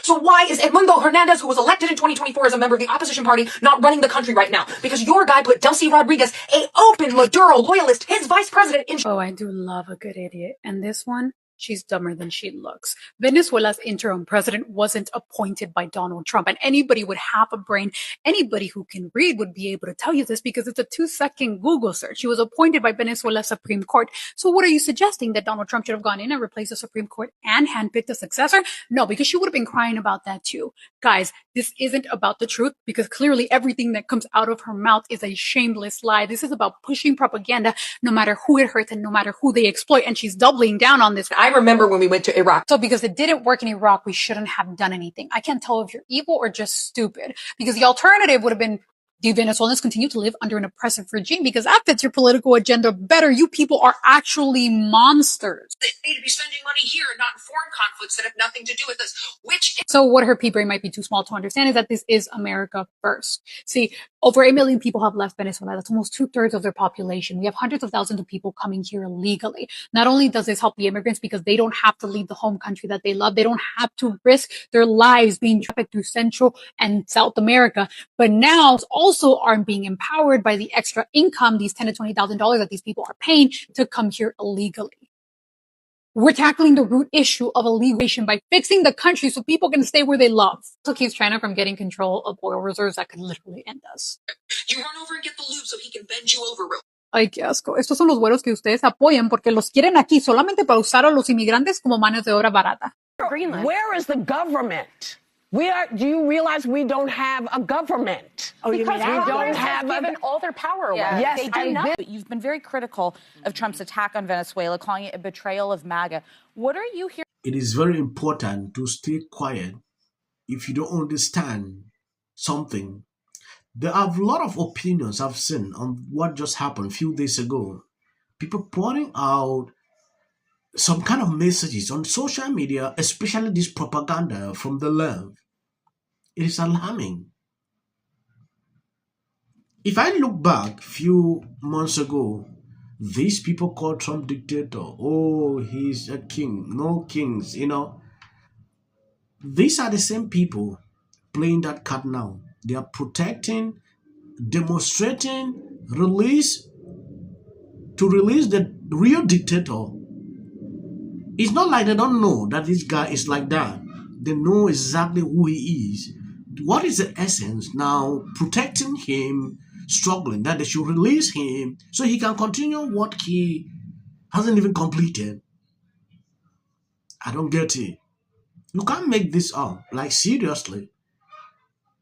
So why is Edmundo Hernandez, who was elected in 2024 as a member of the opposition party, not running the country right now? Because your guy put Delcy Rodriguez, a open Maduro loyalist, his vice president, in. Oh, I do love a good idiot. And this one, she's dumber than she looks. Venezuela's interim president wasn't appointed by Donald Trump. And anybody with half a brain, anybody who can read would be able to tell you this because it's a 2-second Google search. She was appointed by Venezuela's Supreme Court. So what are you suggesting, that Donald Trump should have gone in and replaced the Supreme Court and handpicked a successor? No, because she would have been crying about that too. Guys, this isn't about the truth, because clearly everything that comes out of her mouth is a shameless lie. This is about pushing propaganda, no matter who it hurts and no matter who they exploit. And she's doubling down on this. I remember when we went to Iraq. So because it didn't work in Iraq, we shouldn't have done anything. I can't tell if you're evil or just stupid, because the alternative would have been, do Venezuelans continue to live under an oppressive regime? Because that fits your political agenda better. You people are actually monsters. They need to be spending money here, not in foreign conflicts that have nothing to do with us. So what her pea brain might be too small to understand is that this is America first. See, over 8 million people have left Venezuela. That's almost 2/3 of their population. We have hundreds of thousands of people coming here illegally. Not only does this help the immigrants because they don't have to leave the home country that they love, they don't have to risk their lives being trafficked through Central and South America, but now also aren't being empowered by the extra income, these $10,000 to $20,000 that these people are paying to come here illegally. We're tackling the root issue of illegalization by fixing the country so people can stay where they love. So keeps China from getting control of oil reserves that could literally end us. You run over and get the lube so he can bend you over real. Ay, qué asco. Estos son los vuelos que ustedes apoyan porque los quieren aquí solamente para usar a los inmigrantes como manos de obra barata. Greenland. Where is the government? Do you realize we don't have a government? Oh, you because mean we don't have given all their power away. Yeah. Yes, they do not. You've been very critical of Trump's attack on Venezuela, calling it a betrayal of MAGA. What are you hearing? It is very important to stay quiet if you don't understand something. There are a lot of opinions I've seen on what just happened a few days ago. People pouring out some kind of messages on social media, especially this propaganda from the left. It is alarming. If I look back a few months ago, these people called Trump dictator. Oh, he's a king. No kings, These are the same people playing that card now. They are protecting, demonstrating, release the real dictator. It's not like they don't know that this guy is like that. They know exactly who he is. What is the essence now? Protecting him, struggling, that they should release him so he can continue what he hasn't even completed. I don't get it. You can't make this up. Like, seriously.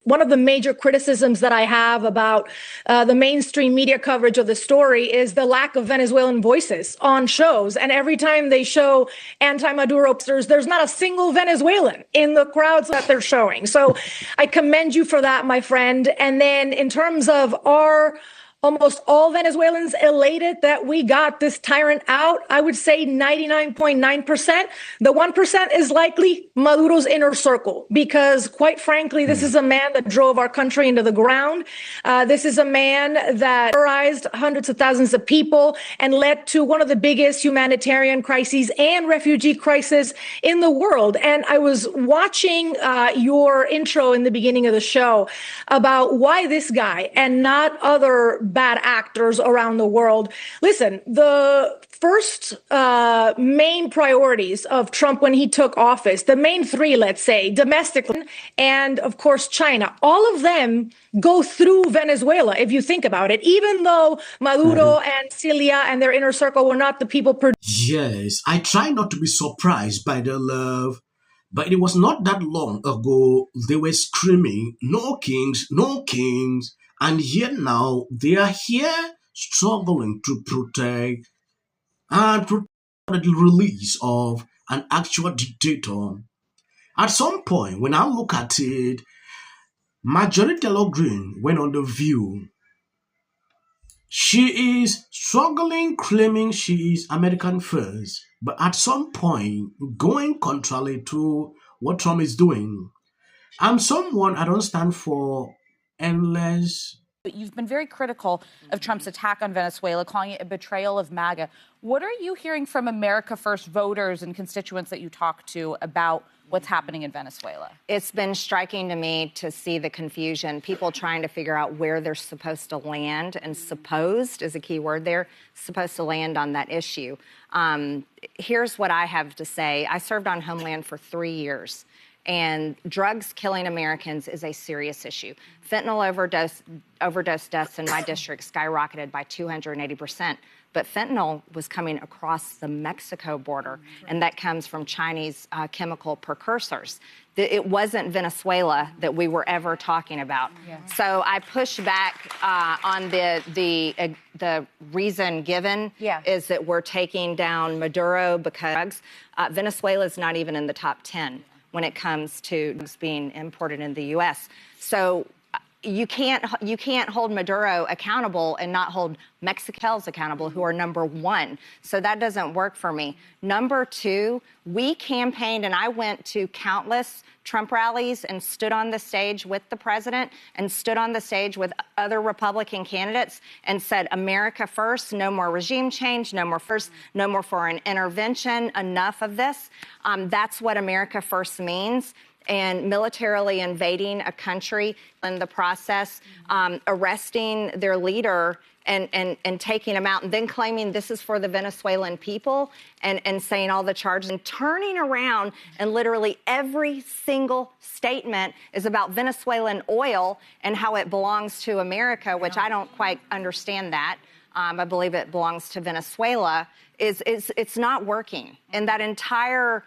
One of the major criticisms that I have about the mainstream media coverage of the story is the lack of Venezuelan voices on shows. And every time they show anti-Maduro posters, there's not a single Venezuelan in the crowds that they're showing. So I commend you for that, my friend. And then in terms of almost all Venezuelans elated that we got this tyrant out, I would say 99.9%. The 1% is likely Maduro's inner circle, because quite frankly, this is a man that drove our country into the ground. This is a man that terrorized hundreds of thousands of people and led to one of the biggest humanitarian crises and refugee crises in the world. And I was watching your intro in the beginning of the show about why this guy and not other bad actors around the world. Listen, the first main priorities of Trump when he took office, the main three, let's say, domestically, and of course, China, all of them go through Venezuela, if you think about it, even though Maduro and Cilia and their inner circle were not the people. Yes, I try not to be surprised by the love, but it was not that long ago they were screaming, no kings, no kings. And yet now they are here struggling to protect the release of an actual dictator. At some point, when I look at it, Marjorie Taylor Greene went on The View. She is struggling, claiming she is American first, but at some point, going contrary to what Trump is doing. I'm someone, I don't stand for endless. You've been very critical of Trump's attack on Venezuela, calling it a betrayal of MAGA. What are you hearing from America First voters and constituents that you talk to about what's happening in Venezuela? It's been striking to me to see the confusion, people trying to figure out where they're supposed to land, and supposed is a key word there, supposed to land on that issue. Here's what I have to say. I served on Homeland for 3 years, and drugs killing Americans is a serious issue. Fentanyl overdose deaths in my district skyrocketed by 280%. But fentanyl was coming across the Mexico border, and that comes from Chinese chemical precursors. It wasn't Venezuela that we were ever talking about. Yeah. So I push back on the reason given is that we're taking down Maduro because Venezuela is not even in the top 10 when it comes to drugs being imported in the U.S. So you can't hold Maduro accountable and not hold Mexicans accountable, who are number one. So that doesn't work for me. Number two, we campaigned, and I went to countless Trump rallies and stood on the stage with the president and stood on the stage with other Republican candidates and said, America first, no more regime change, no more first, no more foreign intervention, enough of this. That's what America first means. And militarily invading a country in the process, arresting their leader and taking him out, and then claiming this is for the Venezuelan people and saying all the charges and turning around, and literally every single statement is about Venezuelan oil and how it belongs to America, which I don't quite understand that. I believe it belongs to Venezuela. It's not working. And that entire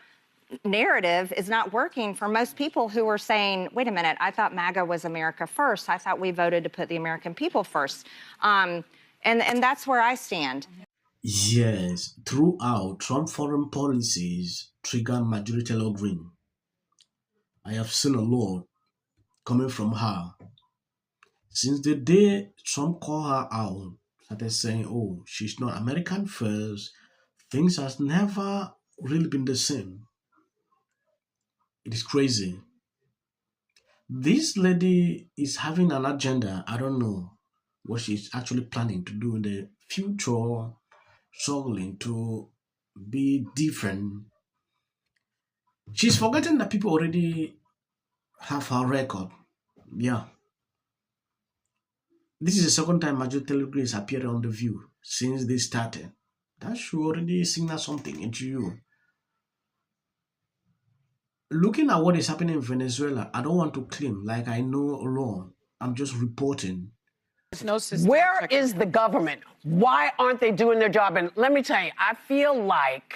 narrative is not working for most people who are saying, wait a minute, I thought MAGA was America first. I thought we voted to put the American people first. And that's where I stand. Yes, throughout, Trump foreign policies trigger majority law Greene. I have seen a lot coming from her. Since the day Trump called her out, started saying, oh, she's not American first, things has never really been the same. It is crazy. This lady is having an agenda. I don't know what she's actually planning to do in the future, struggling to be different. She's forgetting that people already have her record. Yeah. This is the second time Majority Grace appeared on The View since they started. That should already signal something into you. Looking at what is happening in Venezuela, I don't want to claim like I know alone. I'm just reporting. Where is the government? Why aren't they doing their job? And let me tell you, I feel like,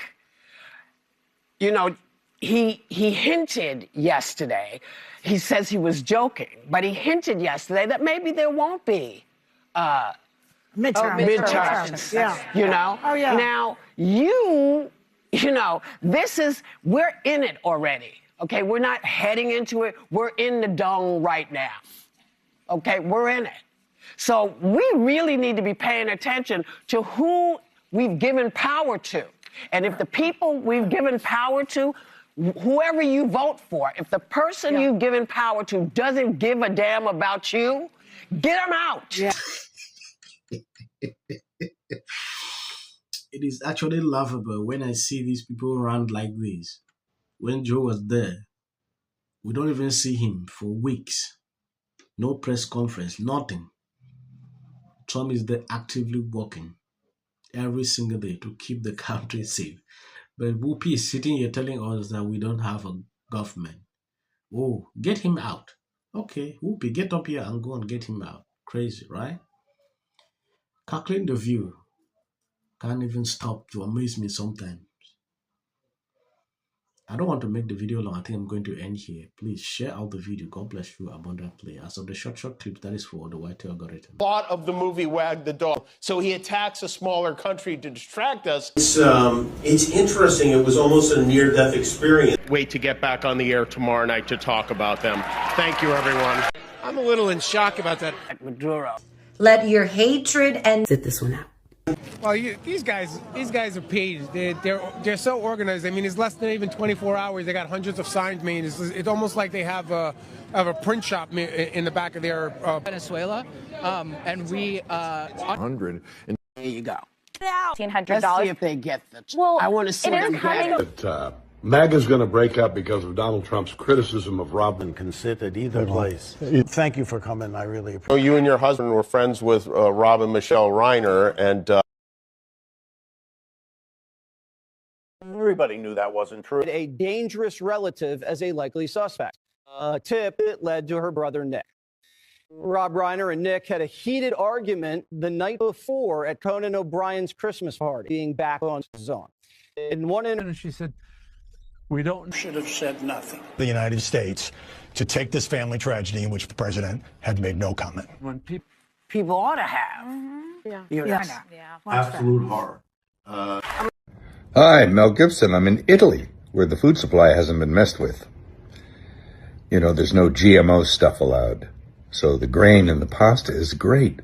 you know, he hinted yesterday, he says he was joking, but he hinted yesterday that maybe there won't be midterms. Yeah. You know? Oh, yeah. Now, you know, we're in it already. Okay, we're not heading into it. We're in the dung right now. Okay, we're in it. So we really need to be paying attention to who we've given power to. And if the people we've given power to, whoever you vote for, if the person you've given power to doesn't give a damn about you, get them out. Yeah. It is actually laughable when I see these people rant like this. When Joe was there, we don't even see him for weeks. No press conference, nothing. Trump is there actively working every single day to keep the country safe. But Whoopi is sitting here telling us that we don't have a government. Oh, get him out. Okay, Whoopi, get up here and go and get him out. Crazy, right? Calculating The View can't even stop to amaze me sometimes. I don't want to make the video long. I think I'm going to end here. Please share out the video. God bless you abundantly. As of the short clips, that is for the white algorithm. Plot of the movie Wag the Dog. So he attacks a smaller country to distract us. It's interesting. It was almost a near-death experience. Wait to get back on the air tomorrow night to talk about them. Thank you, everyone. I'm a little in shock about that. Maduro. Let your hatred and sit this one out. Well, these guys are paid. They're so organized. I mean, it's less than even 24 hours. They got hundreds of signs made. It's almost like they have a print shop in the back of their Venezuela, and we 100. And there you go. $1,500. Let's see if they get the. Well, I want to see them get it. MAGA's going to break up because of Donald Trump's criticism of Robin. Can sit at either place. Thank you for coming. I really appreciate it. You and your husband were friends with Rob and Michelle Reiner, and everybody knew that wasn't true. A dangerous relative as a likely suspect. A tip that led to her brother Nick. Rob Reiner and Nick had a heated argument the night before at Conan O'Brien's Christmas party, being back on zone. In one interview, she said, We should have said nothing. The United States to take this family tragedy in which the president had made no comment. When people ought to have. Absolute horror. Hi, Mel Gibson. I'm in Italy, where the food supply hasn't been messed with. You know, there's no GMO stuff allowed. So the grain in the pasta is great.